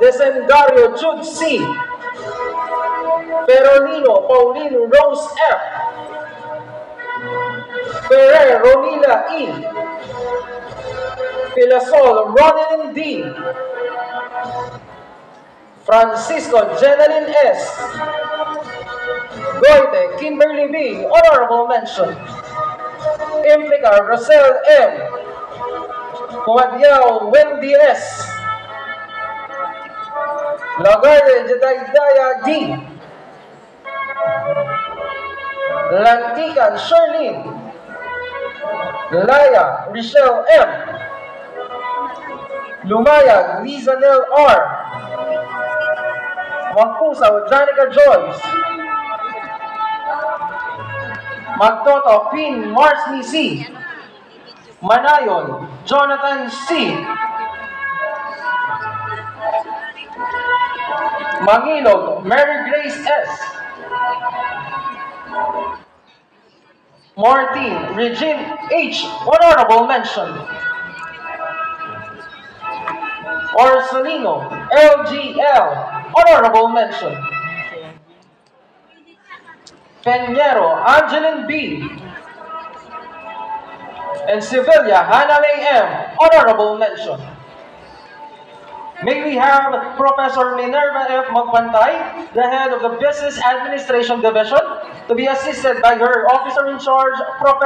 Desengario Jude C. Perolino Pauline Rose F. Ferrer Ronila E. Pilasol Ronilyn D. Francisco Jeneline S. Goite Kimberly B. Honorable mention. Implica Rosel M. Pumadyao Wendy S. Lagarde Jadaidaya D. Lantikan Sherlyn. Laya Michelle M. Lumayag Lizanel R. Wangpusaw Janica Joyce. Magtoto Queen Marsney C. Manayon Jonathan C. Mangilog Mary Grace S. Martin Regine H. Honorable mention. Orsolino LGL. Honorable mention. Peñero Angeline B. And Sevilla Hannah May M. Honorable mention. May we have Professor Minerva F. Magpantay, the head of the Business Administration Division, to be assisted by her officer in charge, Professor